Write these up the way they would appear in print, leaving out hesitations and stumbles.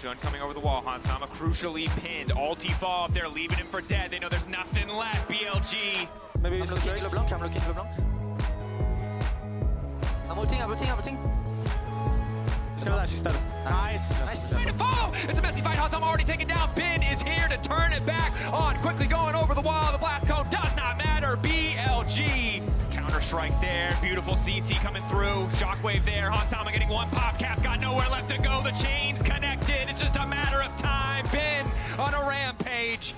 Shun coming over the wall. Hansama crucially pinned. All default. They're leaving him for dead. They know there's nothing left. BLG. Maybe I'm looking LeBlanc. I'm looking LeBlanc. I'm ulting. Nice. Trying to fall. It's a messy fight. Hansama already taken down. Bin is here to turn it back on. Quickly going over the wall. The blast cone does not matter. BLG. Counter strike there. Beautiful CC coming through. Shockwave there. Hansama getting one pop. Cap's got nowhere left to go. The chain's connected. It's just a matter of time. Bin on a rampage.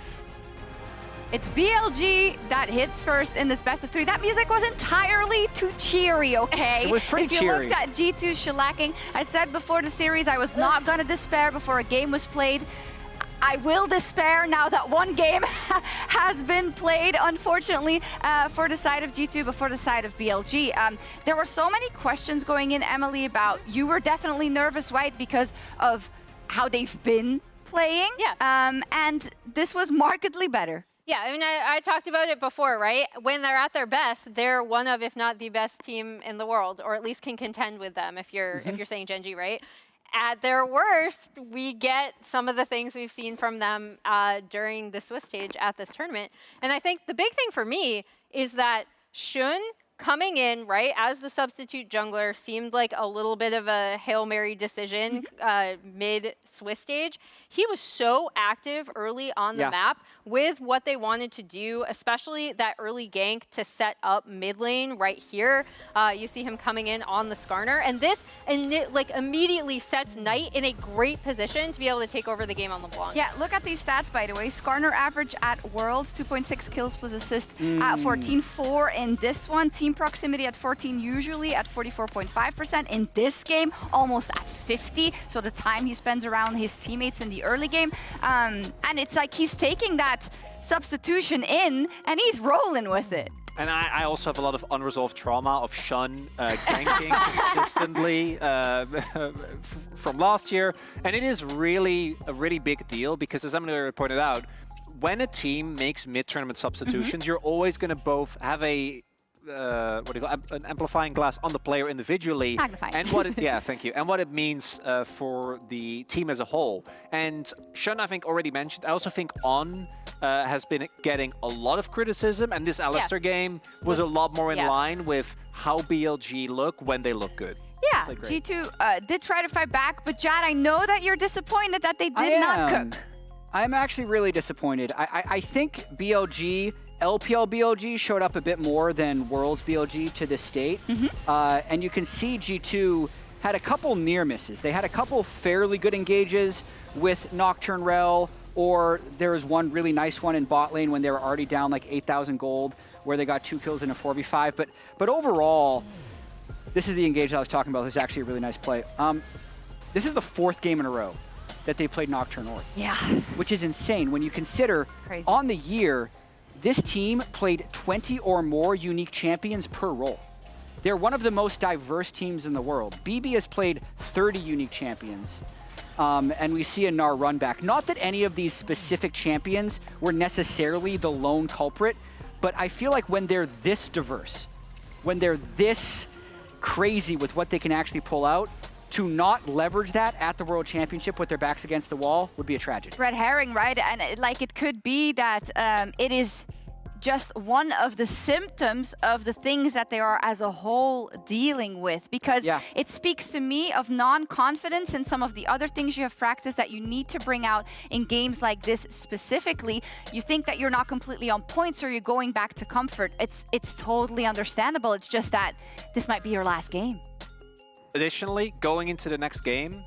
It's BLG that hits first in this best of 3. That music was entirely too cheery, okay? It was pretty cheery. If you looked at G2 shellacking, I said before the series I was not going to despair before a game was played. I will despair now that one game has been played, unfortunately, for the side of G2, but for the side of BLG. There were so many questions going in, Emily, about you were definitely nervous, right? Because of how they've been playing. Yeah. And this was markedly better. Yeah, I mean, I talked about it before, right? When they're at their best, they're one of, if not the best team in the world, or at least can contend with them if you're saying Gen.G, right? At their worst, we get some of the things we've seen from them during the Swiss stage at this tournament. And I think the big thing for me is that Shun coming in, right, as the substitute jungler seemed like a little bit of a Hail Mary decision mid-Swiss stage. He was so active early on the map with what they wanted to do, especially that early gank to set up mid lane right here. You see him coming in on the Skarner, and this like immediately sets Knight in a great position to be able to take over the game on LeBlanc. Yeah, look at these stats, by the way. Skarner average at Worlds, 2.6 kills plus assist at 14.4 in this one. Team proximity at 14, usually at 44.5%. In this game, almost at 50. So the time he spends around his teammates in the early game. And it's like he's taking that substitution in and he's rolling with it. And I also have a lot of unresolved trauma of Shun ganking consistently from last year. And it is really a really big deal because, as Emily pointed out, when a team makes mid-tournament substitutions, you're always going to both have a an amplifying glass on the player individually, Magnifying. and what it, thank you, and what it means for the team as a whole. And Shun, I think, already mentioned. I also think On has been getting a lot of criticism, and this Alistair game was a lot more in line with how BLG look when they look good. Yeah, G2 did try to fight back, but Jad, I know that you're disappointed that they did not cook. I'm actually really disappointed. I think BLG, LPL BLG showed up a bit more than Worlds BLG to this state. And you can see G2 had a couple near misses. They had a couple fairly good engages with Nocturne Rel, or there was one really nice one in bot lane when they were already down like 8,000 gold, where they got 2 kills in a 4v5. But overall, this is the engage I was talking about. This is actually a really nice play. This is the 4th game in a row that they played Nocturne North. Yeah. Which is insane when you consider on the year, this team played 20 or more unique champions per role. They're one of the most diverse teams in the world. BB has played 30 unique champions. And we see a Gnar run back. Not that any of these specific champions were necessarily the lone culprit, but I feel like when they're this diverse, when they're this crazy with what they can actually pull out, to not leverage that at the World Championship with their backs against the wall would be a tragedy. Red herring, right? And it could be that it is just one of the symptoms of the things that they are as a whole dealing with, because it speaks to me of non-confidence in some of the other things you have practiced that you need to bring out in games like this specifically. You think that you're not completely on point, so you're going back to comfort. It's totally understandable. It's just that this might be your last game. Additionally, going into the next game,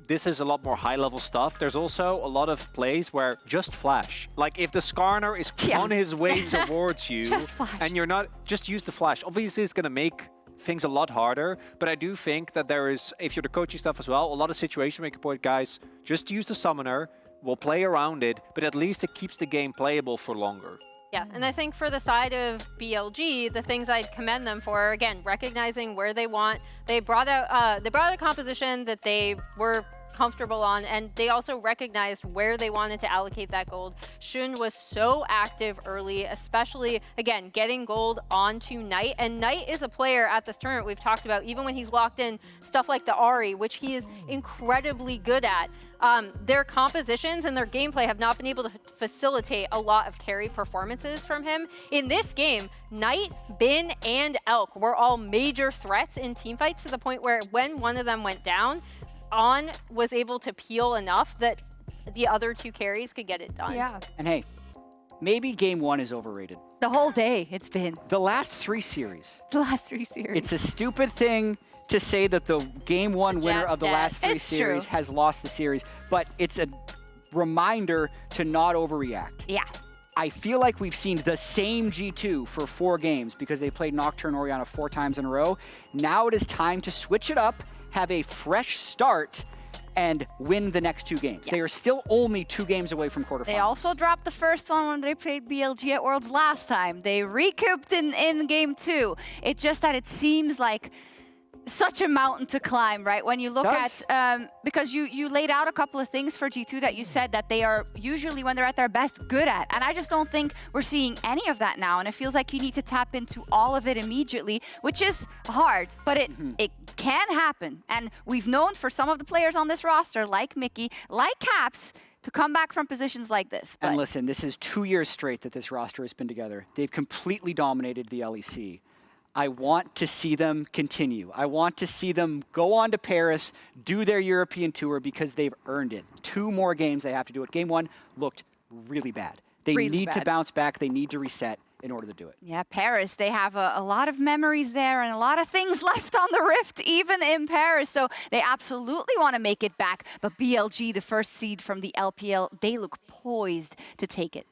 this is a lot more high-level stuff. There's also a lot of plays where just flash. Like if the Skarner is on his way towards you, and you're not, just use the flash. Obviously, it's going to make things a lot harder, but I do think that there is, if you're the coaching stuff as well, a lot of situations where you can point, guys, just use the summoner, we'll play around it, but at least it keeps the game playable for longer. Yeah, and I think for the side of BLG, the things I'd commend them for, again, recognizing where they want. They brought out a composition that they were comfortable on, and they also recognized where they wanted to allocate that gold. Xun was so active early, especially, again, getting gold onto Knight, and Knight is a player at this tournament we've talked about, even when he's locked in stuff like the Ahri, which he is incredibly good at. Their compositions and their gameplay have not been able to facilitate a lot of carry performances from him. In this game, Knight, Bin, and Elk were all major threats in teamfights to the point where when one of them went down, On was able to peel enough that the other two carries could get it done. Yeah. And hey, maybe game 1 is overrated. The whole day it's been. The last 3 series. The last 3 series. It's a stupid thing to say that the game 1 winner of the last 3 series has lost the series, but it's a reminder to not overreact. Yeah. I feel like we've seen the same G2 for 4 games because they played Nocturne Orianna 4 times in a row. Now it is time to switch it up, have a fresh start, and win the next 2 games. Yeah. They are still only 2 games away from quarterfinals. They also dropped the first one when they played BLG at Worlds last time. They recouped in game 2. It's just that it seems like such a mountain to climb, right? When you look at, because you laid out a couple of things for G2 that you said that they are usually, when they're at their best, good at. And I just don't think we're seeing any of that now. And it feels like you need to tap into all of it immediately, which is hard, but it can happen. And we've known for some of the players on this roster, like Mikyx, like Caps, to come back from positions like this. And listen, this is 2 years straight that this roster has been together. They've completely dominated the LEC. I want to see them continue. I want to see them go on to Paris, do their European tour because they've earned it. 2 more games they have to do it. Game 1 looked really bad. They need to bounce back. They need to reset in order to do it. Yeah, Paris, they have a lot of memories there and a lot of things left on the Rift, even in Paris. So they absolutely want to make it back. But BLG, the first seed from the LPL, they look poised to take it.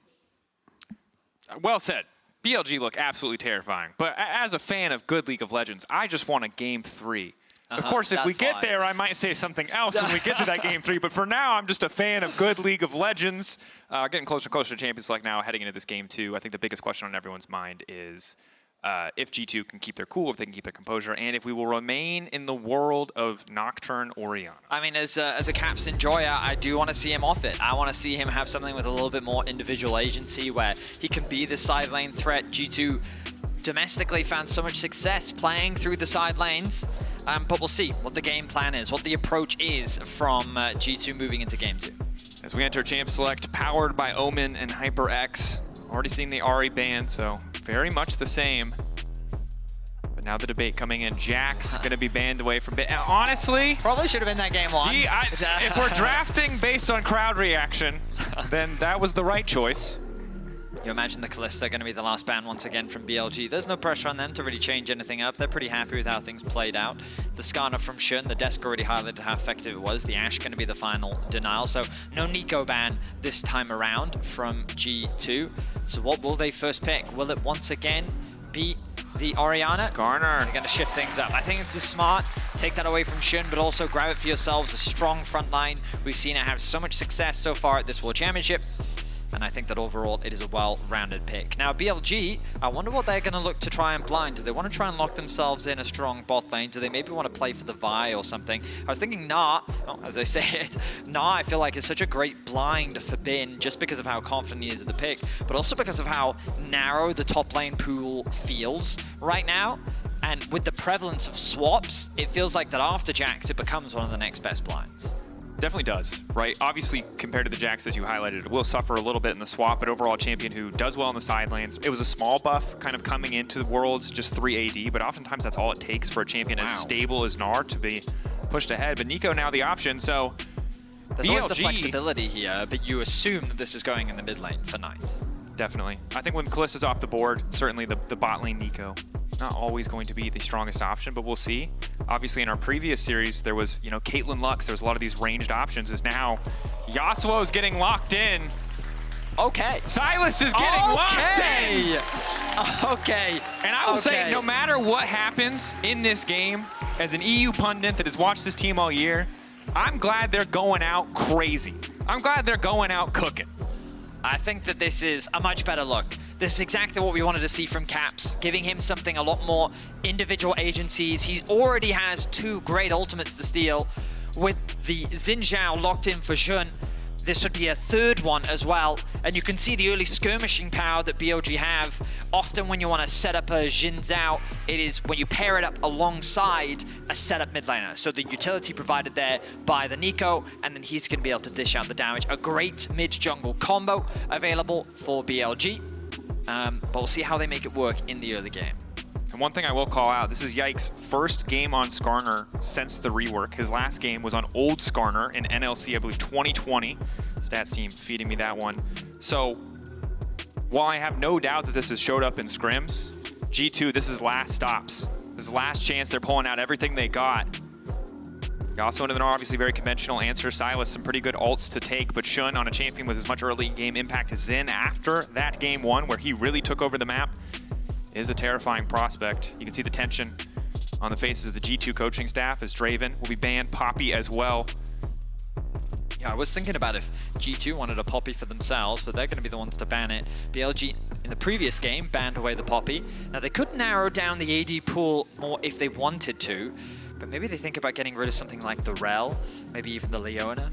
Well said. BLG look absolutely terrifying. But as a fan of good League of Legends, I just want a game 3. Of course, if we get there, I might say something else when we get to that game 3. But for now, I'm just a fan of good League of Legends. Getting closer and closer to Champions Select now, heading into this game 2. I think the biggest question on everyone's mind is if G2 can keep their cool, if they can keep their composure, and if we will remain in the world of Nocturne Orianna. I mean, as a Caps enjoyer, I do want to see him off it. I want to see him have something with a little bit more individual agency where he can be the side lane threat. G2 domestically found so much success playing through the side lanes, but we'll see what the game plan is, what the approach is from G2 moving into game 2. As we enter Champ Select, powered by Omen and HyperX. Already seen the Ahri ban, so very much the same. But now the debate coming in. Jack's going to be banned away from Bin. Honestly, probably should have been that game 1. Gee, if we're drafting based on crowd reaction, then that was the right choice. You imagine the Kalista going to be the last ban once again from BLG. There's no pressure on them to really change anything up. They're pretty happy with how things played out. The Skarner from Xun, the desk already highlighted how effective it was. The Ashe going to be the final denial. So no Neeko ban this time around from G2. So what will they first pick? Will it once again be the Orianna? Skarner. They're going to shift things up. I think it's smart. Take that away from Xun, but also grab it for yourselves. A strong front line. We've seen it have so much success so far at this World Championship. And I think that overall it is a well-rounded pick. Now BLG, I wonder what they're going to look to try and blind. Do they want to try and lock themselves in a strong bot lane? Do they maybe want to play for the Vi or something? I was thinking Gnar, as I say it, Gnar I feel like is such a great blind for Bin just because of how confident he is at the pick, but also because of how narrow the top lane pool feels right now. And with the prevalence of swaps, it feels like that after Jax it becomes one of the next best blinds. Definitely does, right? Obviously, compared to the Jax, as you highlighted, it will suffer a little bit in the swap, but overall champion who does well in the side lanes. It was a small buff kind of coming into the Worlds, just 3 AD, but oftentimes that's all it takes for a champion as stable as Gnar to be pushed ahead. But Neeko now the option, so there's always the flexibility here, but you assume that this is going in the mid lane for Knight. Definitely. I think when Kalista's off the board, certainly the bot lane Neeko, not always going to be the strongest option, but we'll see. Obviously, in our previous series, there was, you know, Caitlyn Lux. There was a lot of these ranged options. Is now Yasuo is getting locked in. Okay. Sylas is getting locked in. Okay. And I will say, no matter what happens in this game, as an EU pundit that has watched this team all year, I'm glad they're going out crazy. I'm glad they're going out cooking. I think that this is a much better look. This is exactly what we wanted to see from Caps, giving him something a lot more individual agencies. He already has 2 great ultimates to steal. with the Xin Zhao locked in for Xin, this would be a third one as well. And you can see the early skirmishing power that BLG have. Often when you want to set up a Xin Zhao, it is when you pair it up alongside a setup mid laner. So the utility provided there by the Neeko, and then he's going to be able to dish out the damage. A great mid-jungle combo available for BLG. But we'll see how they make it work in the early game. And one thing I will call out, this is Yike's first game on Skarner since the rework. His last game was on old Skarner in NLC, I believe 2020. Stats team feeding me that one. So while I have no doubt that this has showed up in scrims, G2, this is last stops. This is last chance. They're pulling out everything they got. Yasuo and Gnar, obviously very conventional answer. Sylas, some pretty good ults to take, but Xin on a champion with as much early game impact as Xin after that game one where he really took over the map is a terrifying prospect. You can see the tension on the faces of the G2 coaching staff as Draven will be banned, Poppy as well. Yeah, I was thinking about if G2 wanted a Poppy for themselves, but they're going to be the ones to ban it. BLG in the previous game banned away the Poppy. Now they could narrow down the AD pool more if they wanted to, but maybe they think about getting rid of something like the Rel, maybe even the Leona.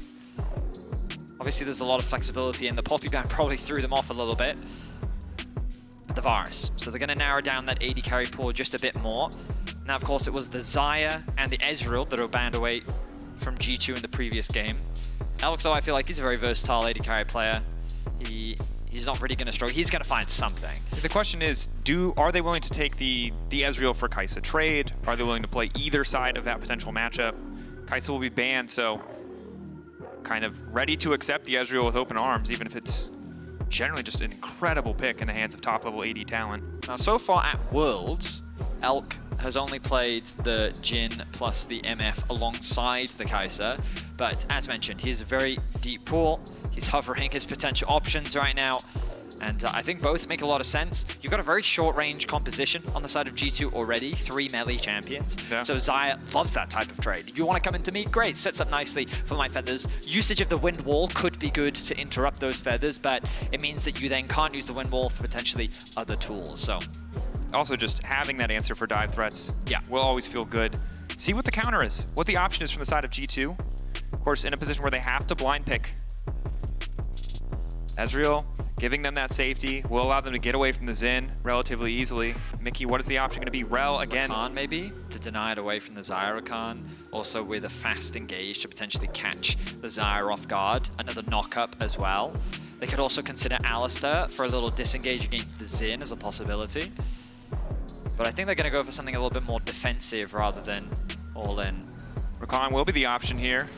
Obviously there's a lot of flexibility and the Poppy ban probably threw them off a little bit. The Varus. So they're going to narrow down that AD carry pool just a bit more. Now, of course, it was the Xayah and the Ezreal that were banned away from G2 in the previous game. Elk, though, I feel like he's a very versatile AD carry player. He's not really going to struggle. He's going to find something. The question is, are they willing to take the Ezreal for Xayah trade? Are they willing to play either side of that potential matchup? Xayah will be banned, so kind of ready to accept the Ezreal with open arms, even if it's generally just an incredible pick in the hands of top-level AD talent. Now, so far at Worlds, Elk has only played the Jhin plus the MF alongside the Xayah, but as mentioned, he has a very deep pool. He's hovering his potential options right now, and I think both make a lot of sense. You've got a very short-range composition on the side of G2 already, 3 melee champions. Yeah. So Xayah loves that type of trade. You want to come into me? Great, sets up nicely for my feathers. Usage of the wind wall could be good to interrupt those feathers, but it means that you then can't use the wind wall for potentially other tools. So also just having that answer for dive threats, yeah, will always feel good. See what the counter is, what the option is from the side of G2. Of course, in a position where they have to blind pick. Ezreal, giving them that safety will allow them to get away from the Xin relatively easily. Mickey, what is the option going to be? Rel again. Rakan maybe, to deny it away from the Xayah Rakan. Also with a fast engage to potentially catch the Xayah off guard. Another knock-up as well. They could also consider Alistar for a little disengage against the Xin as a possibility. But I think they're going to go for something a little bit more defensive rather than all in. Rakan will be the option here.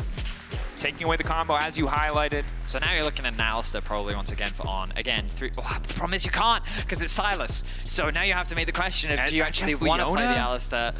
Taking away the combo as you highlighted. So now you're looking at an Alistar probably once again for on. Again, the problem is you can't because it's Sylas. So now you have to make the question of do you actually want to play the Alistar?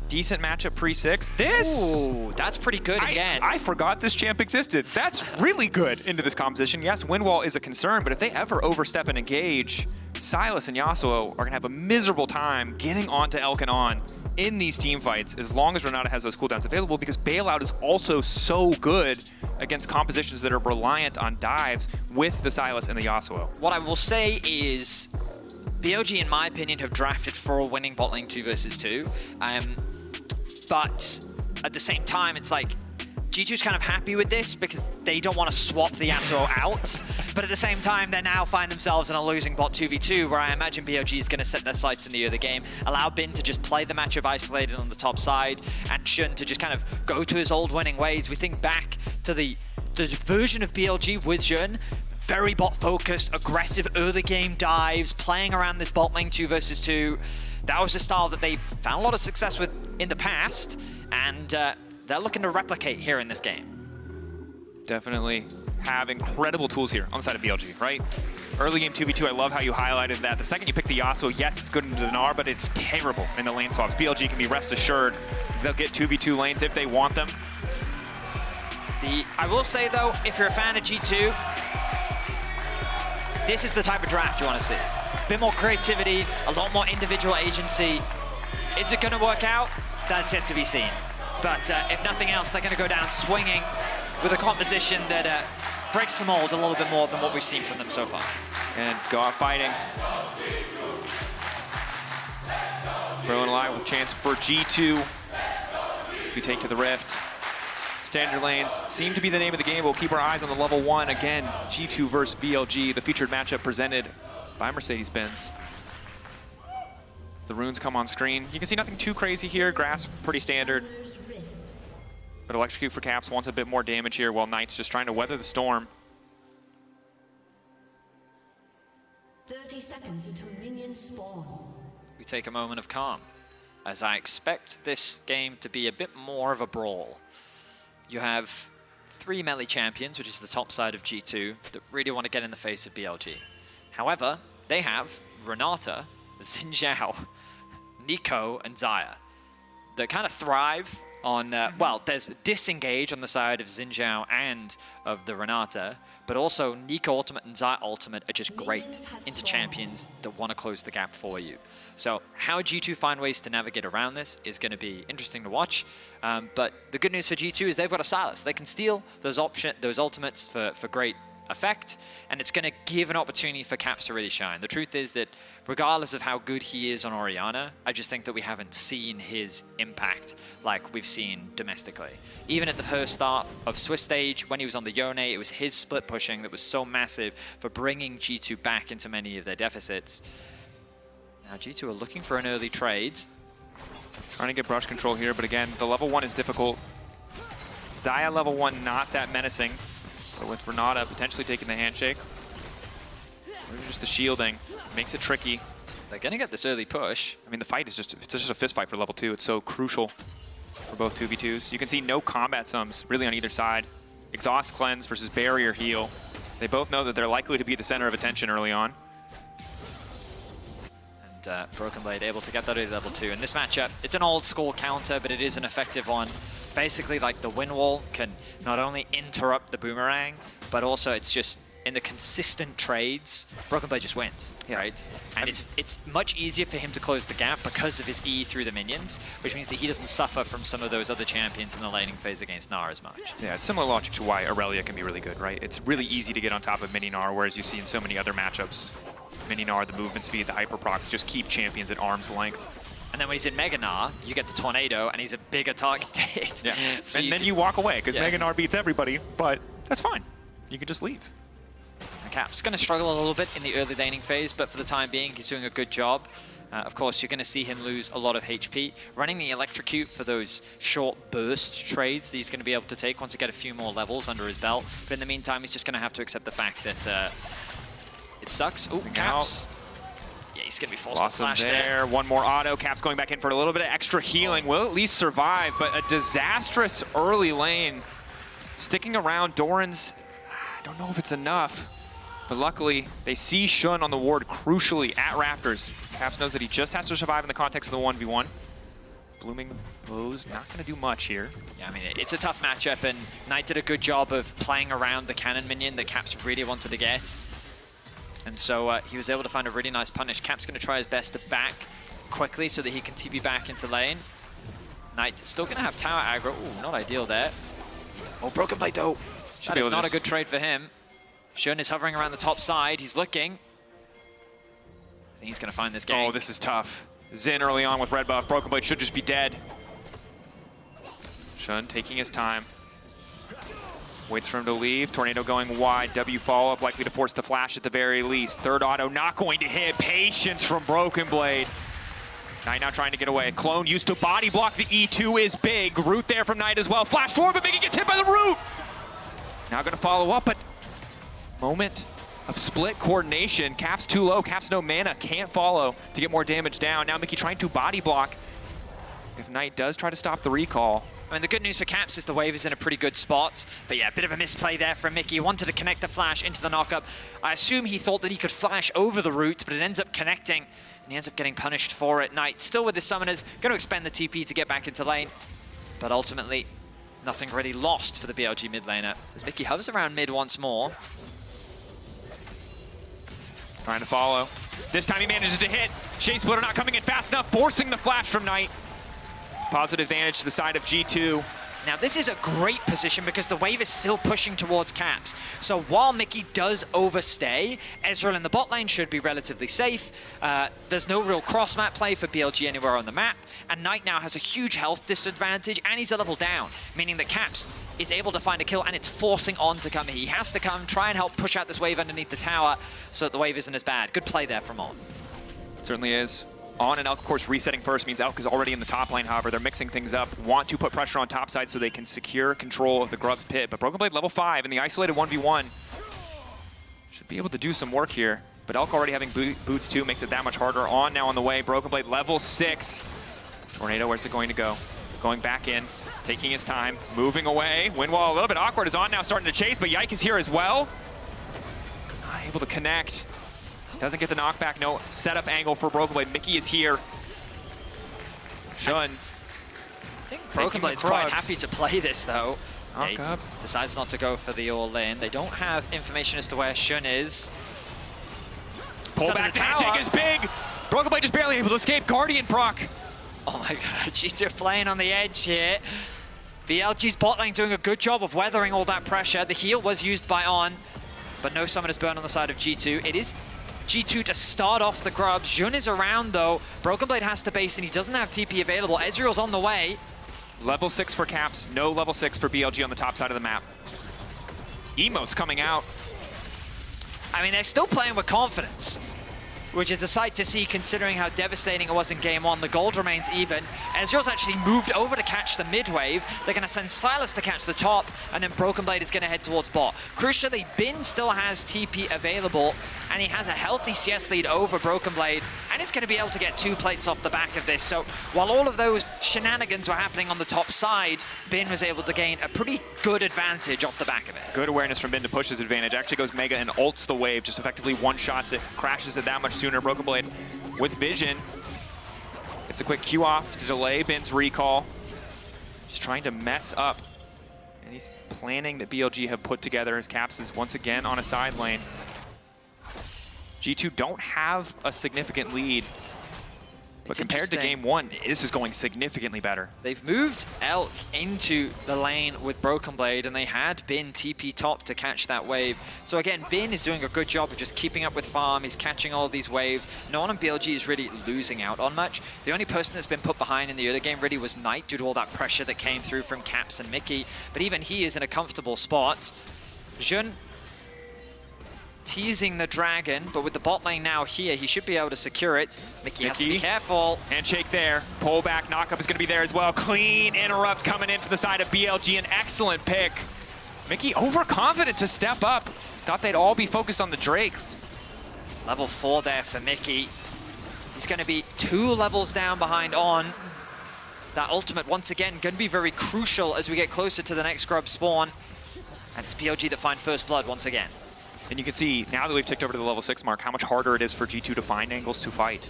Decent matchup pre-6. This! Ooh, that's pretty good again. I forgot this champ existed. That's really good into this composition. Yes, wind wall is a concern, but if they ever overstep and engage, Sylas and Yasuo are going to have a miserable time getting onto Elk and on in these team fights as long as Renata has those cooldowns available, because Bailout is also so good against compositions that are reliant on dives with the Sylas and the Yasuo. What I will say is BLG, in my opinion, have drafted for a winning bot lane 2 versus 2. But at the same time, it's like G2's kind of happy with this because they don't want to swap the Yasuo out. But at the same time, they now find themselves in a losing bot 2v2 where I imagine BLG is going to set their sights in the other game, allow Bin to just play the matchup isolated on the top side, and Xin to just kind of go to his old winning ways. We think back to the version of BLG with Xin, very bot focused, aggressive early game dives, playing around this bot lane 2 versus 2. That was a style that they found a lot of success with in the past, and they're looking to replicate here in this game. Definitely have incredible tools here on the side of BLG, right? Early game 2v2, I love how you highlighted that. The second you pick the Yasuo, yes, it's good into the Gnar, but it's terrible in the lane swaps. BLG can be rest assured they'll get 2v2 lanes if they want them. I will say, though, if you're a fan of G2, this is the type of draft you want to see. A bit more creativity, a lot more individual agency. Is it going to work out? That's yet to be seen. But if nothing else, they're going to go down swinging with a composition that breaks the mold a little bit more than what we've seen from them so far. And go out fighting. Growing alive with chance for G2. We take to the Rift. Standard lanes seem to be the name of the game. We'll keep our eyes on the level 1. Again, G2 versus BLG, the featured matchup presented by Mercedes-Benz. The runes come on screen. You can see nothing too crazy here. Grass, pretty standard. But Electrocute for Caps wants a bit more damage here, while Knight's just trying to weather the storm. 30 seconds until minions spawn. We take a moment of calm, as I expect this game to be a bit more of a brawl. You have 3 melee champions, which is the top side of G2, that really want to get in the face of BLG. However, they have Renata, Xin Zhao, Neeko, and Xayah that kind of thrive on, well, there's Disengage on the side of Xin Zhao and of the Renata, but also Neeko Ultimate and Xayah Ultimate are just great into champions that want to close the gap for you. So how G2 find ways to navigate around this is going to be interesting to watch. But the good news for G2 is they've got a Sylas. They can steal those ultimates for great effect, and it's going to give an opportunity for Caps to really shine. The truth is that regardless of how good he is on Orianna, I just think that we haven't seen his impact like we've seen domestically. Even at the first start of Swiss stage, when he was on the Yone, it was his split pushing that was so massive for bringing G2 back into many of their deficits. Now G2 are looking for an early trade. Trying to get brush control here, but again, the level 1 is difficult. Xayah level 1 not that menacing. But with Renata potentially taking the handshake, maybe just the shielding, makes it tricky. They're going to get this early push. I mean, the fight is just a fist fight for level 2. It's so crucial for both 2v2s. You can see no combat sums really on either side. Exhaust cleanse versus barrier heal. They both know that they're likely to be the center of attention early on. And BrokenBlade able to get that early level 2. In this matchup, it's an old school counter, but it is an effective one. Basically, like the wind wall can not only interrupt the boomerang, but also it's just in the consistent trades, BrokenBlade just wins, right? And it's much easier for him to close the gap because of his E through the minions, which means that he doesn't suffer from some of those other champions in the laning phase against Gnar as much. Yeah, it's similar logic to why Aurelia can be really good, right? It's really easy to get on top of Mini Gnar, whereas you see in so many other matchups, Mini Gnar, the movement speed, the hyper procs just keep champions at arm's length. And then when he's in Mega Gnar, you get the Tornado, and he's a bigger target to hit. Yeah. So and then you walk away, because Mega Gnar beats everybody, but that's fine. You can just leave. And Cap's going to struggle a little bit in the early laning phase, but for the time being, he's doing a good job. Of course, you're going to see him lose a lot of HP. Running the Electrocute for those short burst trades that he's going to be able to take once he get a few more levels under his belt. But in the meantime, he's just going to have to accept the fact that it sucks. Oh, Caps. Yeah, he's going to be forced to flash there. One more auto. Caps going back in for a little bit of extra healing. Will at least survive, but a disastrous early lane. Sticking around, Doran's, I don't know if it's enough, but luckily they see Shun on the ward crucially at Raptors. Caps knows that he just has to survive in the context of the 1v1. Blooming Bows not going to do much here. Yeah, I mean, it's a tough matchup, and Knight did a good job of playing around the cannon minion that Caps really wanted to get. And so he was able to find a really nice punish. Cap's going to try his best to back quickly so that he can TP back into lane. Knight still going to have tower aggro. Ooh, not ideal there. Oh, BrokenBlade though. That is not a good trade for him. Shun is hovering around the top side. He's looking. I think he's going to find this game. Oh, this is tough. Xin early on with red buff. BrokenBlade should just be dead. Shun taking his time. Waits for him to leave. Tornado going wide. W follow-up likely to force the flash at the very least. Third auto not going to hit. Patience from BrokenBlade. Knight now trying to get away. Clone used to body block. The E2 is big. Root there from Knight as well. Flash forward, but Mikyx gets hit by the root. Now going to follow up, but moment of split coordination. Caps too low. Caps no mana. Can't follow to get more damage down. Now Mikyx trying to body block. If Knight does try to stop the recall. I mean, the good news for Caps is the wave is in a pretty good spot. But yeah, a bit of a misplay there from Mikyx. He wanted to connect the flash into the knockup. I assume he thought that he could flash over the root, but it ends up connecting, and he ends up getting punished for it. Knight still with his summoners, going to expend the TP to get back into lane. But ultimately, nothing really lost for the BLG mid laner, as Mikyx hovers around mid once more. Trying to follow. This time he manages to hit. Shea Splitter not coming in fast enough, forcing the flash from Knight. Positive advantage to the side of G2. Now this is a great position because the wave is still pushing towards Caps. So while Mikyx does overstay, Ezreal in the bot lane should be relatively safe. There's no real cross-map play for BLG anywhere on the map. And Knight now has a huge health disadvantage and he's a level down, meaning that Caps is able to find a kill and it's forcing On to come. He has to come, try and help push out this wave underneath the tower so that the wave isn't as bad. Good play there from On. Certainly is. On and Elk, of course, resetting first means Elk is already in the top lane. However, they're mixing things up, want to put pressure on top side so they can secure control of the Grub's pit. But BrokenBlade level 5 in the isolated 1v1 should be able to do some work here. But Elk already having boots too makes it that much harder. On now on the way. BrokenBlade level 6. Tornado, where's it going to go? Going back in, taking his time, moving away. Windwall a little bit awkward. Is On now starting to chase, but Yike is here as well. Not able to connect. Doesn't get the knockback, no setup angle for BrokenBlade. Mikyx is here. Xun. I think BrokenBlade's quite happy to play this though. He decides not to go for the all-in. They don't have information as to where Xun is. Pull back, handshake is big! BrokenBlade just barely able to escape. Guardian proc. Oh my god, G2 playing on the edge here. BLG's bot lane doing a good job of weathering all that pressure. The heal was used by On, but no Summoner's Burn on the side of G2. It is G2 to start off the grubs. Xun is around though. BrokenBlade has to base and he doesn't have TP available. Ezreal's on the way. Level 6 for Caps, no level 6 for BLG on the top side of the map. Emotes coming out. I mean, they're still playing with confidence, which is a sight to see considering how devastating it was in game 1. The gold remains even. Ezreal's actually moved over to catch the mid wave. They're going to send Sylas to catch the top, and then BrokenBlade is going to head towards bot. Crucially, Bin still has TP available, and he has a healthy CS lead over BrokenBlade, and he's going to be able to get 2 plates off the back of this. So while all of those shenanigans were happening on the top side, Bin was able to gain a pretty good advantage off the back of it. Good awareness from Bin to push his advantage. Actually goes Mega and ults the wave, just effectively one-shots it, crashes it that much sooner. BrokenBlade with vision. It's a quick Q off to delay Bin's recall. Just trying to mess up. And he's planning that BLG have put together. His Caps is once again on a side lane. G2 don't have a significant lead. But compared to game 1, this is going significantly better. They've moved Elk into the lane with BrokenBlade, and they had Bin TP top to catch that wave. So again, Bin is doing a good job of just keeping up with farm. He's catching all of these waves. No one on BLG is really losing out on much. The only person that's been put behind in the early game really was Knight due to all that pressure that came through from Caps and Mikyx. But even he is in a comfortable spot. Xun teasing the dragon, but with the bot lane now here, he should be able to secure it. Mikyx has to be careful. Handshake there. Pull back. Knockup is going to be there as well. Clean interrupt coming in from the side of BLG. An excellent pick. Mikyx overconfident to step up. Thought they'd all be focused on the Drake. Level 4 there for Mikyx. He's going to be 2 levels down behind On. That ultimate, once again, going to be very crucial as we get closer to the next grub spawn. And it's BLG that find first blood once again. And you can see, now that we've ticked over to the level 6 mark, how much harder it is for G2 to find angles to fight.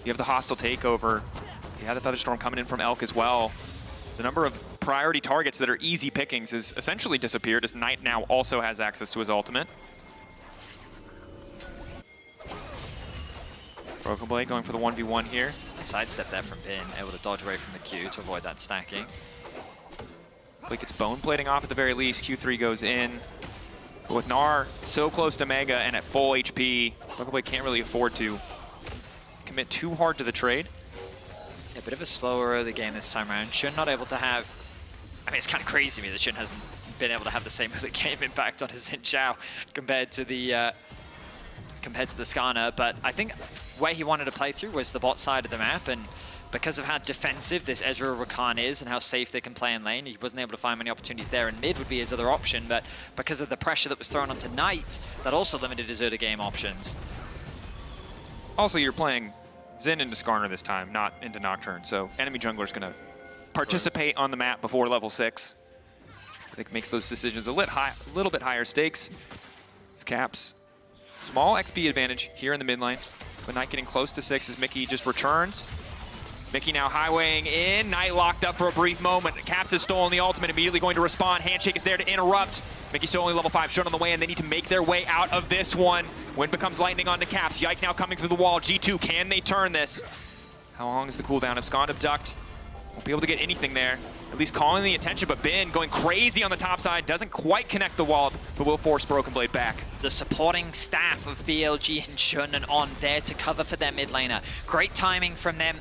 You have the hostile takeover. You have the Featherstorm coming in from Elk as well. The number of priority targets that are easy pickings has essentially disappeared as Knight now also has access to his ultimate. BrokenBlade going for the 1v1 here. Sidestep there from Bin, able to dodge away from the Q to avoid that stacking. Like it's bone plating off at the very least. Q3 goes in. But with Gnar so close to Mega and at full HP, BrokenBlade can't really afford to commit too hard to the trade. Yeah, a bit of a slower early game this time around. Xun not able to have... I mean, it's kind of crazy to me that Xun hasn't been able to have the same early game impact on his Xin Zhao compared to the Skarner, but I think where he wanted to play through was the bot side of the map, and because of how defensive this Ezreal Rakan is and how safe they can play in lane, he wasn't able to find many opportunities there, and mid would be his other option, but because of the pressure that was thrown onto Knight, that also limited his early game options. Also, you're playing Xin into Skarner this time, not into Nocturne, so enemy jungler's going to participate on the map before level 6. I think makes those decisions a little bit higher stakes. His Caps, small XP advantage here in the mid lane, but Knight getting close to 6 as Mikyx just returns. Mikyx now highwaying in. Knight locked up for a brief moment. Caps has stolen the ultimate, immediately going to respond. Handshake is there to interrupt. Mikyx still only level 5, Xun on the way, and they need to make their way out of this one. Wind becomes lightning onto Caps. Yike now coming through the wall. G2, can they turn this? How long is the cooldown? It's gone abduct. Won't be able to get anything there. At least calling the attention, but Bin going crazy on the top side. Doesn't quite connect the wall, but will force BrokenBlade back. The supporting staff of BLG and Xun and On there to cover for their mid laner. Great timing from them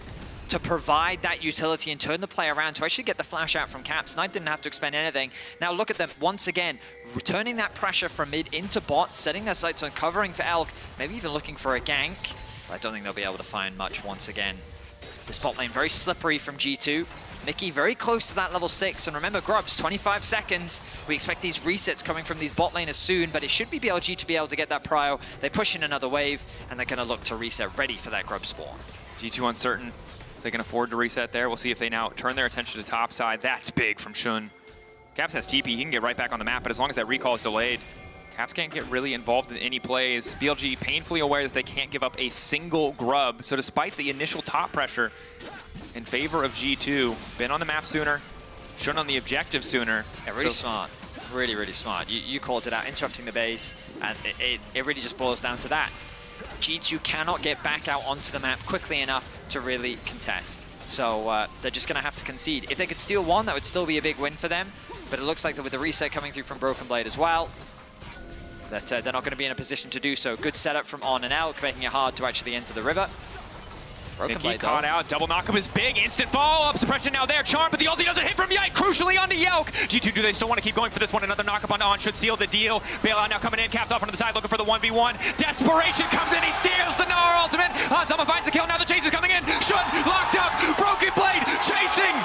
to provide that utility and turn the play around to actually get the flash out from Caps. Knight didn't have to expend anything. Now look at them once again, returning that pressure from mid into bot, setting their sights on covering for Elk, maybe even looking for a gank. But I don't think they'll be able to find much once again. This bot lane very slippery from G2. Mikyx very close to that level 6, and remember Grubs, 25 seconds. We expect these resets coming from these bot laners soon, but it should be BLG to be able to get that prio. They push in another wave, and they're going to look to reset ready for that Grub spawn. G2 uncertain. They can afford to reset there. We'll see if they now turn their attention to top side. That's big from Xun. Caps has TP, he can get right back on the map, but as long as that recall is delayed, Caps can't get really involved in any plays. BLG painfully aware that they can't give up a single grub. So despite the initial top pressure in favor of G2, been on the map sooner, Xun on the objective sooner. Yeah, really smart. Really, really smart. You called it out, interrupting the base, and it really just boils down to that. G2 cannot get back out onto the map quickly enough to really contest. So they're just going to have to concede. If they could steal one, that would still be a big win for them. But it looks like that with the reset coming through from BrokenBlade as well, that they're not going to be in a position to do so. Good setup from On and Elk, making it hard to actually enter the river. Mikyx caught out, double knockup is big, instant follow-up, suppression now there, Charm, but the ulti doesn't hit from Yike, crucially onto Yelk. G2, do they still want to keep going for this one? Another knockup on On should seal the deal. Bailout now coming in, Caps off onto the side, looking for the 1v1. Desperation comes in, he steals the Gnar ultimate. Hanzama finds the kill, now the chase is coming in. Xun locked up, BrokenBlade chasing.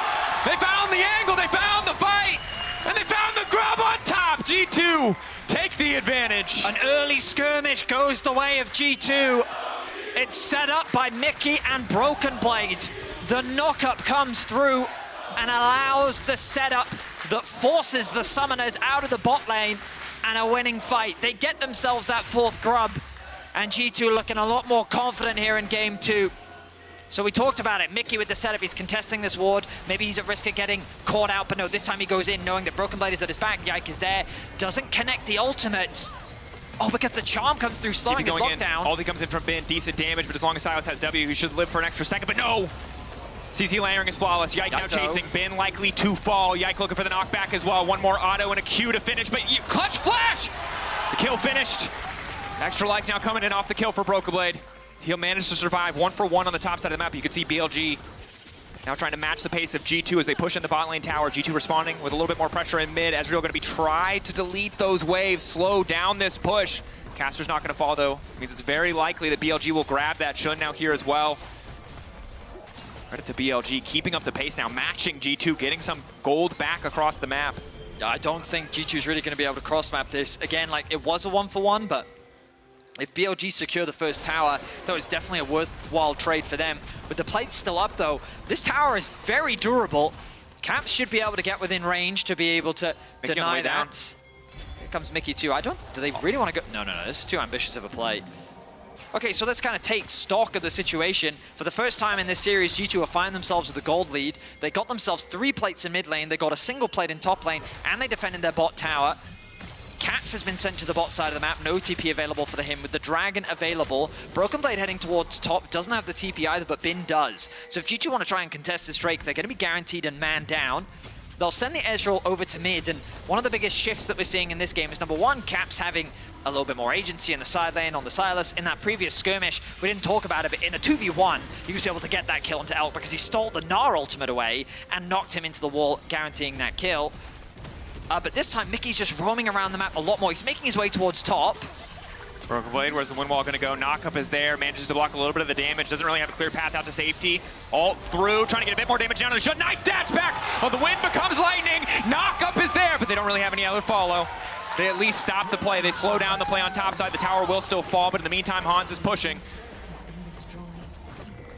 They found the angle, they found the fight, and they found the grab on top. G2 take the advantage. An early skirmish goes the way of G2. It's set up by Mikyx and BrokenBlade. The knockup comes through and allows the setup that forces the summoners out of the bot lane and a winning fight. They get themselves that 4th grub, and G2 looking a lot more confident here in game 2. So we talked about it. Mikyx with the setup, he's contesting this ward. Maybe he's at risk of getting caught out, but no, this time he goes in knowing that BrokenBlade is at his back. Yike is there, doesn't connect the ultimate. Oh, because the charm comes through, slowing his lockdown. Ulti comes in from Bin, decent damage, but as long as Sylas has W, he should live for an extra second, but no! CC layering is flawless. Yike now chasing, Bin likely to fall. Yike looking for the knockback as well. One more auto and a Q to finish, but clutch flash! The kill finished. Extra life now coming in off the kill for BrokenBlade. He'll manage to survive 1-for-1 on the top side of the map. You can see BLG now trying to match the pace of G2 as they push in the bot lane tower. G2 responding with a little bit more pressure in mid. Ezreal going to be try to delete those waves, slow down this push. Caster's not going to fall though. Means it's very likely that BLG will grab that Xun now here as well. Credit to BLG, keeping up the pace now, matching G2, getting some gold back across the map. I don't think G2's really going to be able to cross-map this. Again, like, it was a 1-for-1, but if BLG secure the first tower, that was definitely a worthwhile trade for them. With the plate still up, though, this tower is very durable. Caps should be able to get within range to be able to deny that. Here comes Mikyx too. Do they really want to go? No, this is too ambitious of a play. Okay, so let's kind of take stock of the situation. For the first time in this series, G2 have found themselves with a gold lead. They got themselves 3 plates in mid lane, they got a single plate in top lane, and they defended their bot tower. Caps has been sent to the bot side of the map, no TP available for him, with the Dragon available. BrokenBlade heading towards top, doesn't have the TP either, but Bin does. So if G2 want to try and contest this Drake, they're going to be guaranteed a man down. They'll send the Ezreal over to mid, and one of the biggest shifts that we're seeing in this game is, number one, Caps having a little bit more agency in the side lane on the Sylas. In that previous skirmish, we didn't talk about it, but in a 2v1, he was able to get that kill into Elk because he stole the Gnar ultimate away and knocked him into the wall, guaranteeing that kill. But this time, Mikyx's just roaming around the map a lot more. He's making his way towards top. BrokenBlade, where's the wind wall going to go? Knockup is there, manages to block a little bit of the damage, doesn't really have a clear path out to safety. Ult through, trying to get a bit more damage down to the Xun. Nice dash back! Oh, the wind becomes lightning! Knockup is there, but they don't really have any other follow. They at least stop the play. They slow down the play on top side. The tower will still fall, but in the meantime, Hans is pushing.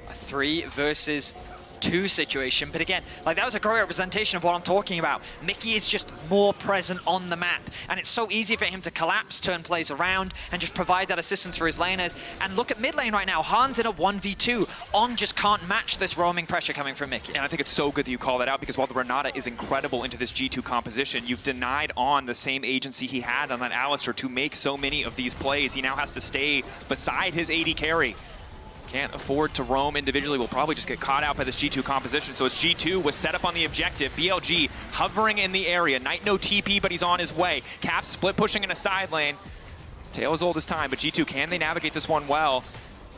A 3 versus 2 situation, but again, like, that was a great representation of what I'm talking about. Mikyx is just more present on the map, and it's so easy for him to collapse, turn plays around, and just provide that assistance for his laners. And look at mid lane right now, Hans in a 1v2. On just can't match this roaming pressure coming from Mikyx. And I think it's so good that you call that out, because while the Renata is incredible into this G2 composition, you've denied On the same agency he had on that Alistar to make so many of these plays. He now has to stay beside his AD carry. Can't afford to roam individually. We'll probably just get caught out by this G2 composition. So as G2 was set up on the objective, BLG hovering in the area. Knight no TP, but he's on his way. Cap split pushing in a side lane. Tale as old as time, but G2, can they navigate this one well?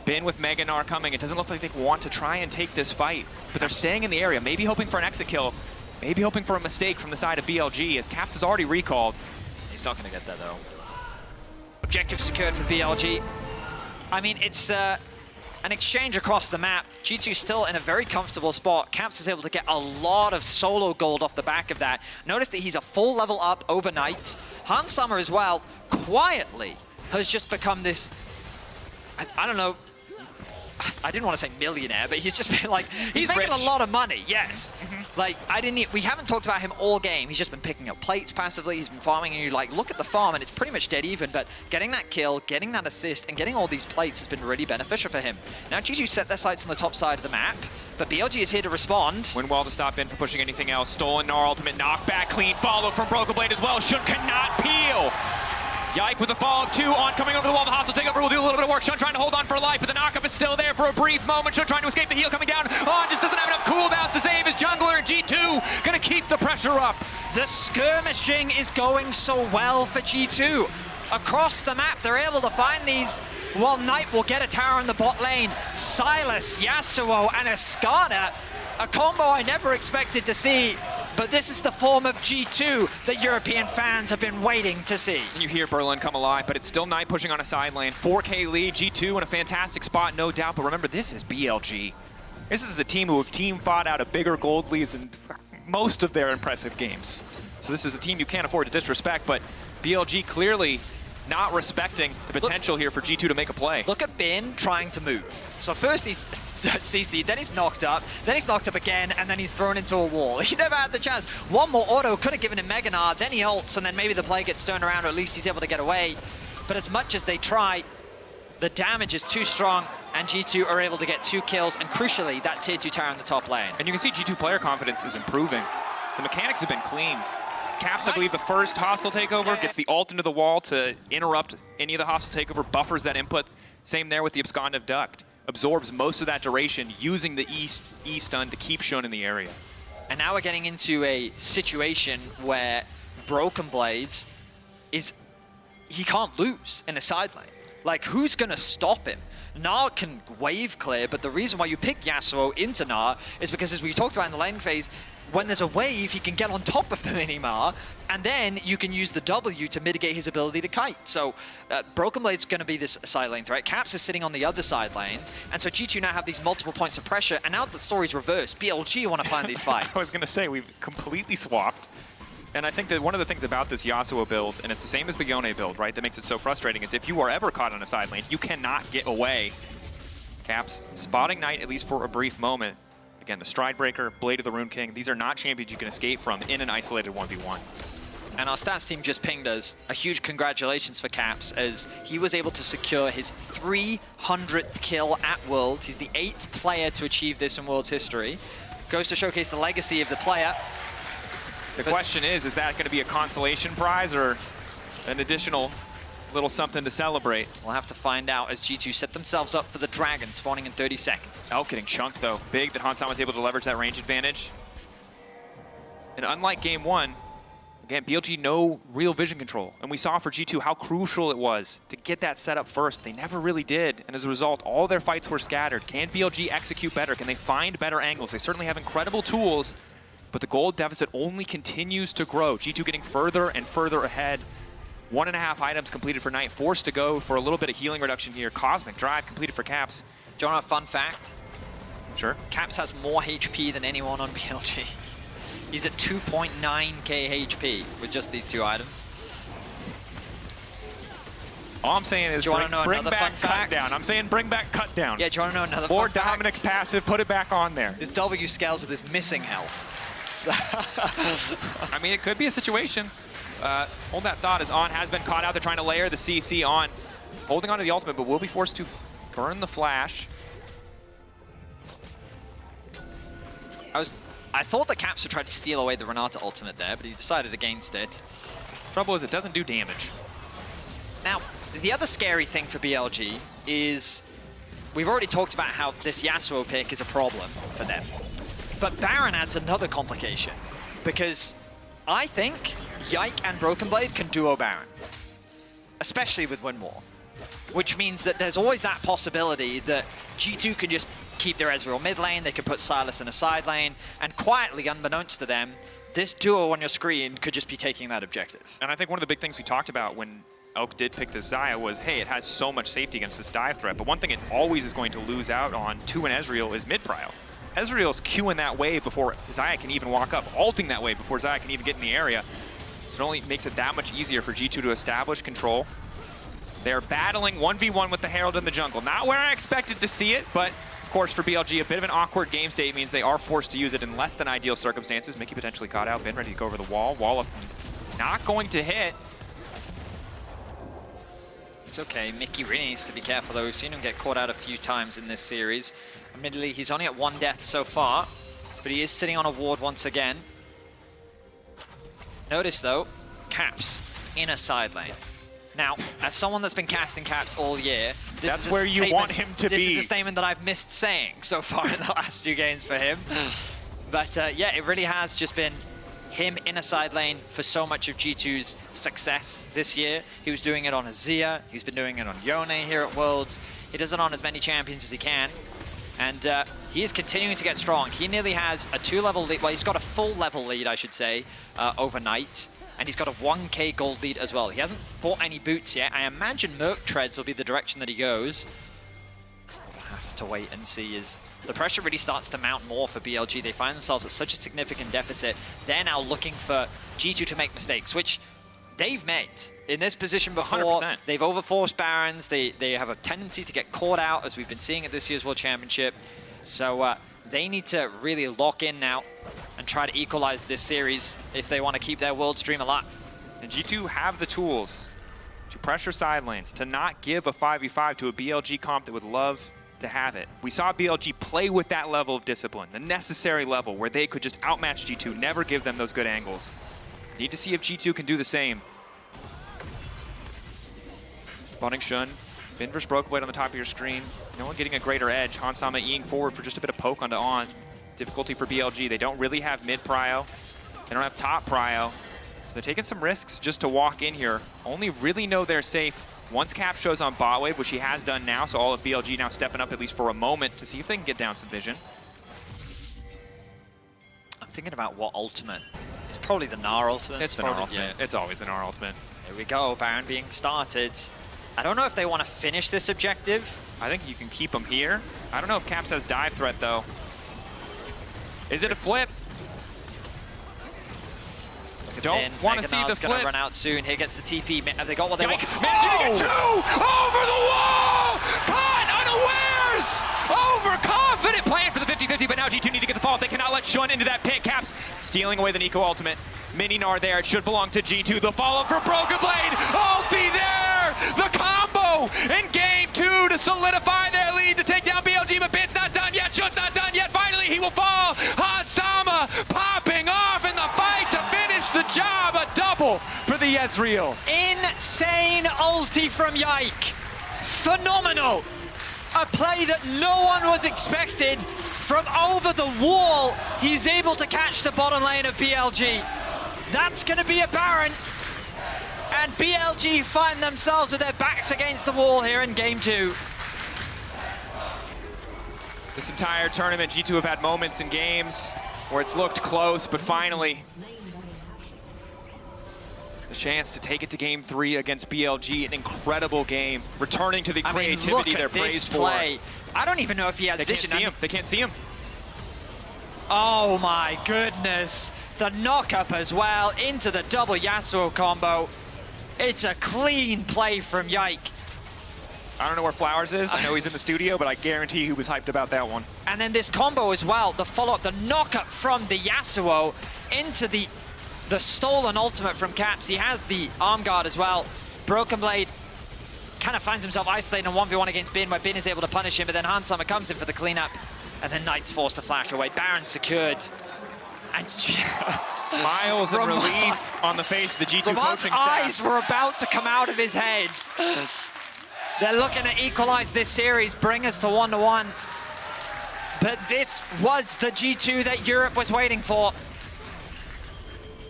Bin with Gnar coming. It doesn't look like they want to try and take this fight, but they're staying in the area, maybe hoping for an exit kill, maybe hoping for a mistake from the side of BLG, as Caps is already recalled. He's not going to get that, though. Objective secured for BLG. I mean, it's an exchange across the map. G2 still in a very comfortable spot. Caps is able to get a lot of solo gold off the back of that. Notice that he's a full level up overnight. Hans Summer as well, quietly, has just become this, I don't know, I didn't want to say millionaire, but he's just been like, he's making rich. a lot of money, yes. Like, we haven't talked about him all game. He's just been picking up plates passively. He's been farming, and you like, look at the farm, and it's pretty much dead even, but getting that kill, getting that assist, and getting all these plates has been really beneficial for him. Now, G2 set their sights on the top side of the map, but BLG is here to respond. Win well to stop in for pushing anything else. Stolen Gnar ultimate knockback, clean follow from BrokenBlade as well. Shun cannot peel. Yike with the follow-up 2 on, coming over the wall. The hostile takeover will do a little bit of work. Shun trying to hold on for life, but the knockup is still there for a brief moment. Shun trying to escape the heal coming down. On just doesn't have enough cooldowns to save his jungler. G2 gonna keep the pressure up. The skirmishing is going so well for G2. Across the map, they're able to find these. While Knight will get a tower in the bot lane. Sylas, Yasuo, and a Skarner. A combo I never expected to see. But this is the form of G2 that European fans have been waiting to see. And you hear Berlin come alive, but it's still Knight pushing on a side lane. 4K lead, G2 in a fantastic spot, no doubt. But remember, this is BLG. This is a team who have team fought out of bigger gold leads in most of their impressive games. So this is a team you can't afford to disrespect, but BLG clearly not respecting the potential here for G2 to make a play. Look at Bin trying to move. So first he's CC, then he's knocked up again, and then he's thrown into a wall. He never had the chance. One more auto could have given him Gnar, then he ults, and then maybe the play gets turned around, or at least he's able to get away. But as much as they try, the damage is too strong, and G2 are able to get 2 kills, and crucially, that tier 2 tower in the top lane. And you can see G2 player confidence is improving. The mechanics have been clean. Caps, I believe, the first hostile takeover, gets the ult into the wall to interrupt any of the hostile takeover, buffers that input. Same there with the Abscondive Duct. Absorbs most of that duration, using the E stun to keep Shun in the area. And now we're getting into a situation where BrokenBlade he can't lose in a side lane. Like, who's gonna stop him? Gnar can wave clear, but the reason why you pick Yasuo into Gnar is because, as we talked about in the lane phase, when there's a wave, he can get on top of the Minimar, and then you can use the W to mitigate his ability to kite. So BrokenBlade's going to be this side lane threat. Caps is sitting on the other side lane, and so G2 now have these multiple points of pressure, and now the story's reversed. BLG want to find these fights. I was going to say, we've completely swapped. And I think that one of the things about this Yasuo build, and it's the same as the Yone build, right, that makes it so frustrating, is if you are ever caught on a side lane, you cannot get away. Caps spotting Knight, at least for a brief moment. Again, the Stride Breaker, Blade of the Rune King, these are not champions you can escape from in an isolated 1v1. And our stats team just pinged us a huge congratulations for Caps, as he was able to secure his 300th kill at Worlds. He's the 8th player to achieve this in Worlds history. Goes to showcase the legacy of the player. The question is that going to be a consolation prize or an additional little something to celebrate? We'll have to find out as G2 set themselves up for the Dragon, spawning in 30 seconds. Elk getting chunked, though. Big that Hansan was able to leverage that range advantage. And unlike game 1, again, BLG no real vision control. And we saw for G2 how crucial it was to get that set up first. They never really did. And as a result, all their fights were scattered. Can BLG execute better? Can they find better angles? They certainly have incredible tools, but the gold deficit only continues to grow. G2 getting further and further ahead. 1.5 items completed for Knight, forced to go for a little bit of healing reduction here. Cosmic Drive completed for Caps. Do you want a fun fact? Sure. Caps has more HP than anyone on BLG. He's at 2.9k HP with just these 2 items. All I'm saying is bring back cut down. I'm saying bring back cut down. Yeah, do you want to know another Or fun Dominic's fact? passive, put it back on there. His W scales with his missing health. I mean, it could be a situation. Hold that thought as On has been caught out. They're trying to layer the CC on. Holding on to the ultimate, but will be forced to burn the flash. I thought the Caps would try to steal away the Renata ultimate there, but he decided against it. Trouble is, it doesn't do damage. Now, the other scary thing for BLG is we've already talked about how this Yasuo pick is a problem for them. But Baron adds another complication, because I think Yike and BrokenBlade can duo Baron, especially with Win War, which means that there's always that possibility that G2 can just keep their Ezreal mid lane, they could put Sylas in a side lane, and quietly, unbeknownst to them, this duo on your screen could just be taking that objective. And I think one of the big things we talked about when Elk did pick this Xayah was, hey, it has so much safety against this dive threat, but one thing it always is going to lose out on to an Ezreal is mid-prio. Ezreal's queuing that wave before Xayah can even walk up, ulting that wave before Xayah can even get in the area. So it only makes it that much easier for G2 to establish control. They're battling 1v1 with the Herald in the jungle. Not where I expected to see it, but of course for BLG, a bit of an awkward game state means they are forced to use it in less than ideal circumstances. Mikyx potentially caught out, been ready to go over the wall. Wall up, not going to hit. It's okay, Mikyx really needs to be careful though. We've seen him get caught out a few times in this series. Admittedly, he's only at 1 death so far, but he is sitting on a ward once again. Notice though, Caps in a side lane. Now, as someone that's been casting Caps all year, that's where you want him to be. This is a statement that I've missed saying so far in the last 2 games for him. But yeah, it really has just been him in a side lane for so much of G2's success this year. He was doing it on Xayah, he's been doing it on Yone here at Worlds. He does it on as many champions as he can. And he is continuing to get strong. He nearly has a 2-level lead, well, he's got a full level lead, I should say, overnight. And he's got a 1k gold lead as well. He hasn't bought any boots yet. I imagine Merc Treads will be the direction that he goes. We'll have to wait and see as the pressure really starts to mount more for BLG. They find themselves at such a significant deficit. They're now looking for G2 to make mistakes, which they've made. In this position before, 100%. They've overforced Barons. They have a tendency to get caught out, as we've been seeing at this year's World Championship. So they need to really lock in now and try to equalize this series if they want to keep their World's dream alive. And G2 have the tools to pressure side lanes, to not give a 5v5 to a BLG comp that would love to have it. We saw BLG play with that level of discipline, the necessary level where they could just outmatch G2, never give them those good angles. Need to see if G2 can do the same. Spawning Xun, Bin vs BrokenBlade on the top of your screen. No one getting a greater edge. Hansama eating forward for just a bit of poke onto On. Difficulty for BLG. They don't really have mid prio. They don't have top prio. So they're taking some risks just to walk in here. Only really know they're safe once Cap shows on bot wave, which he has done now. So all of BLG now stepping up at least for a moment to see if they can get down some vision. I'm thinking about what ultimate. It's probably the Gnar ultimate. It's the Gnar ultimate. Yeah. It's always the Gnar ultimate. Here we go, Baron being started. I don't know if they want to finish this objective. I think you can keep them here. I don't know if Caps has dive threat though. Is it a flip? Don't want to see the flip. Gonna run out soon. Here gets the TP. Have they got what they want? Managing to get 2! Over the wall! Caught unawares! Overconfident playing for the 50-50, but now G2 need to get the fall. They cannot let Xun into that pit. Caps stealing away the Neeko ultimate. Mini Gnar there. It should belong to G2. The follow-up for BrokenBlade. Ulti there! The combo in game 2 to solidify their lead to take down BLG, but Bin's not done yet. Xun's not done yet. Finally, he will fall. Hansama popping off in the fight to finish the job. A double for the Ezreal. Insane ulti from Yike. Phenomenal. A play that no one was expected. From over the wall, he's able to catch the bottom lane of BLG. That's going to be a Baron. And BLG find themselves with their backs against the wall here in game 2. This entire tournament, G2 have had moments in games where it's looked close, but finally the chance to take it to game 3 against BLG, an incredible game, returning to the creativity they're praised for. I don't even know if he has vision. They can't see him. Oh my goodness. The knock-up as well into the double Yasuo combo. It's a clean play from Yike. I don't know where Flowers is. I know he's in the studio, but I guarantee he was hyped about that one. And then this combo as well, the follow-up, the knock-up from the Yasuo into the stolen ultimate from Caps. He has the arm guard as well. BrokenBlade kind of finds himself isolated in 1v1 against Bin, where Bin is able to punish him, but then Hansama comes in for the cleanup, and then Knight's forced to flash away. Baron secured. And smiles and relief on the face of the G2 coaching staff. Eyes were about to come out of his head. They're looking to equalize this series, bring us to 1-1. But this was the G2 that Europe was waiting for.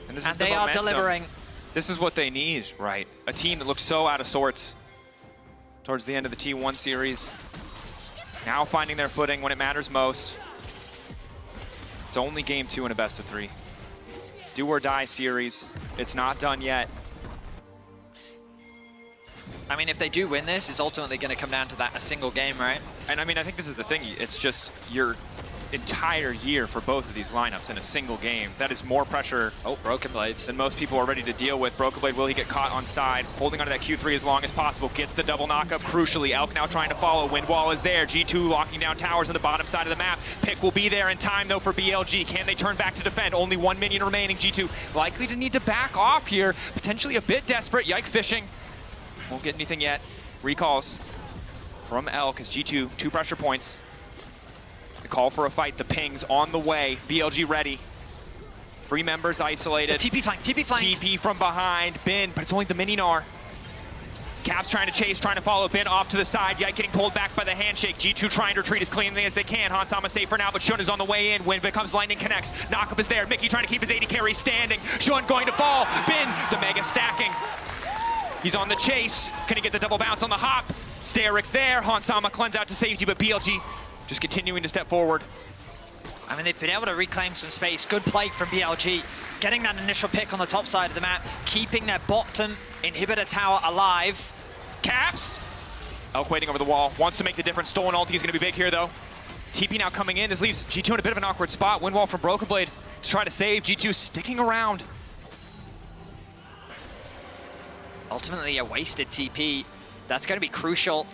And they are delivering. This is what they need, right? A team that looks so out of sorts towards the end of the T1 series. Now finding their footing when it matters most. It's only game 2 in a best of 3. Do or die series. It's not done yet. I mean, if they do win this, it's ultimately going to come down to that a single game, right? And I mean, I think this is the thing. It's just your entire year for both of these lineups in a single game. That is more pressure BrokenBlades than most people are ready to deal with. BrokenBlade, will he get caught on side? Holding onto that Q3 as long as possible. Gets the double knockup, crucially. Elk now trying to follow. Windwall is there. G2 locking down towers on the bottom side of the map. Pick will be there in time, though, for BLG. Can they turn back to defend? Only 1 minion remaining. G2 likely to need to back off here. Potentially a bit desperate. Yike fishing. Won't get anything yet. Recalls from Elk as G2, 2 pressure points. The call for a fight, the ping's on the way. BLG ready. 3 members isolated. The TP flank, TP flank. TP from behind, Bin, but it's only the mini Gnar. Caps trying to chase, trying to follow Bin off to the side. Yike getting pulled back by the handshake. G2 trying to retreat as cleanly as they can. Hansama safe for now, but Shun is on the way in. When becomes lightning connects. Knockup is there. Mikyx trying to keep his AD carry standing. Shun going to fall. Bin, the mega stacking. He's on the chase. Can he get the double bounce on the hop? Sterik's there. Hansama cleanse out to safety, but BLG just continuing to step forward. I mean, they've been able to reclaim some space. Good play from BLG. Getting that initial pick on the top side of the map. Keeping their bottom inhibitor tower alive. Caps. Elk waiting over the wall. Wants to make the difference. Stolen ulti is going to be big here, though. TP now coming in. This leaves G2 in a bit of an awkward spot. Windwall from BrokenBlade to try to save. G2 sticking around. Ultimately a wasted TP. That's going to be crucial,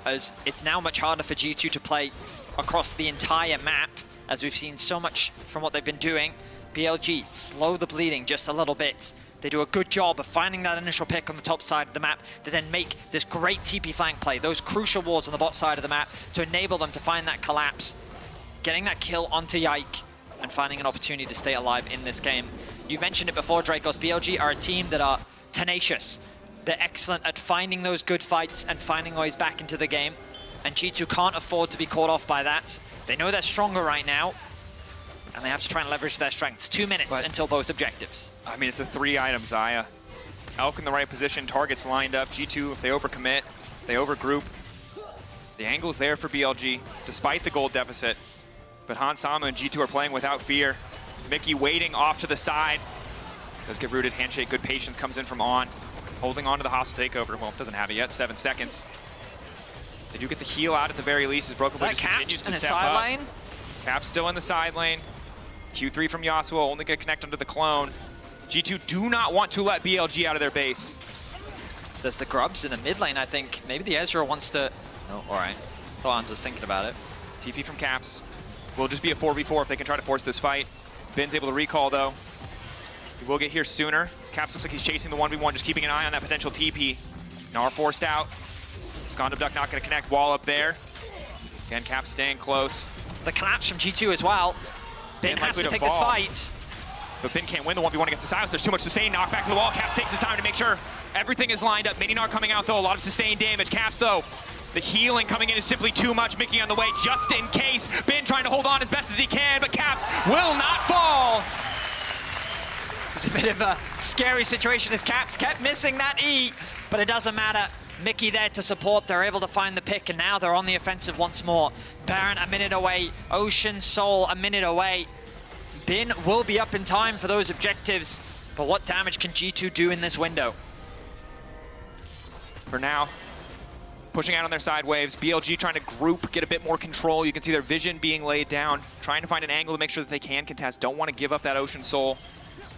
as it's now much harder for G2 to play across the entire map, as we've seen so much from what they've been doing. BLG slow the bleeding just a little bit. They do a good job of finding that initial pick on the top side of the map to then make this great TP flank play, those crucial wards on the bot side of the map to enable them to find that collapse. Getting that kill onto Yike and finding an opportunity to stay alive in this game. You mentioned it before, Dracos. BLG are a team that are tenacious. They're excellent at finding those good fights and finding ways back into the game. And G2 can't afford to be caught off by that. They know they're stronger right now, and they have to try and leverage their strengths. 2 minutes until both objectives. I mean, it's a 3-item Xayah. Elk in the right position, targets lined up. G2, if they overcommit, they overgroup. The angle's there for BLG, despite the gold deficit. But Hansama and G2 are playing without fear. Mikyx waiting off to the side. Does get rooted, handshake, good patience comes in from On. Holding on to the hostile takeover. Well, it doesn't have it yet, 7 seconds. They do get the heal out at the very least as BrokenBlade continues to step up. Lane. Cap's still in the side lane. Q3 from Yasuo, only going to connect onto the clone. G2 do not want to let BLG out of their base. There's the grubs in the mid lane, I think. Maybe the Ezreal wants to... Oh, all right. Thought was thinking about it. TP from Caps. Will just be a 4v4 if they can try to force this fight. Bin's able to recall, though. He will get here sooner. Caps looks like he's chasing the 1v1, just keeping an eye on that potential TP. Gnar forced out. Skarner Duck not going to connect. Wall up there. Again, Caps staying close. The collapse from G2 as well. Bin has to take this fight. But Bin can't win the 1v1 against the Sylas. There's too much sustain. Knock back to the wall. Caps takes his time to make sure everything is lined up. Mini Gnar coming out, though. A lot of sustained damage. Caps, though, the healing coming in is simply too much. Mikyx on the way just in case. Bin trying to hold on as best as he can, but Caps will not fall. It's a bit of a scary situation as Caps kept missing that E, but it doesn't matter. Mikyx there to support. They're able to find the pick, and now they're on the offensive once more. Baron a minute away. Ocean Soul a minute away. Bin will be up in time for those objectives, but what damage can G2 do in this window? For now, pushing out on their side waves. BLG trying to group, get a bit more control. You can see their vision being laid down, trying to find an angle to make sure that they can contest. Don't want to give up that Ocean Soul.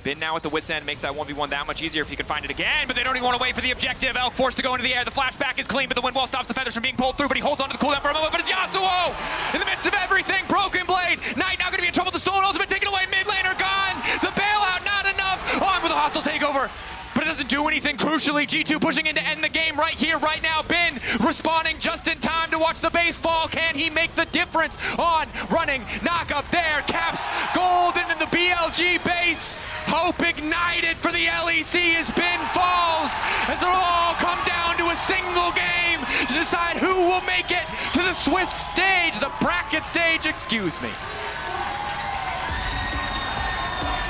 Bin now at the wit's end makes that 1v1 that much easier if he can find it again, but they don't even want to wait for the objective. Elk forced to go into the air. The flashback is clean, but the wind wall stops the feathers from being pulled through, but he holds onto the cooldown for a moment, but it's Yasuo! In the midst of everything, BrokenBlade. Knight now going to be in trouble. The stolen ultimate taken away. Mid laner gone. The bailout not enough. On with a hostile takeover. But it doesn't do anything. Crucially, G2 pushing in to end the game right here, right now. Bin responding just in time to watch the bait phase fall. Can he make the difference on running? Knock up there. Caps gold into the BLG base. Hope ignited for the LEC as bin falls. As it'll all come down to a single game to decide who will make it to the Swiss stage, the bracket stage, excuse me.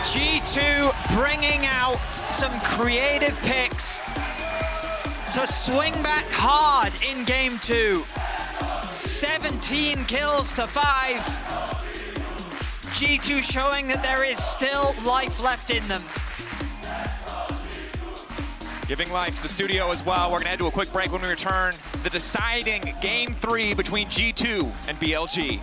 G2 bringing out some creative picks to swing back hard in game 2. 17 kills to 5. G2 showing that there is still life left in them. Giving life to the studio as well. We're going to head to a quick break. When we return, the deciding game 3 between G2 and BLG.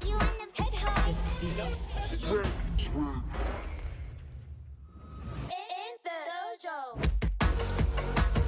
You want to pet high?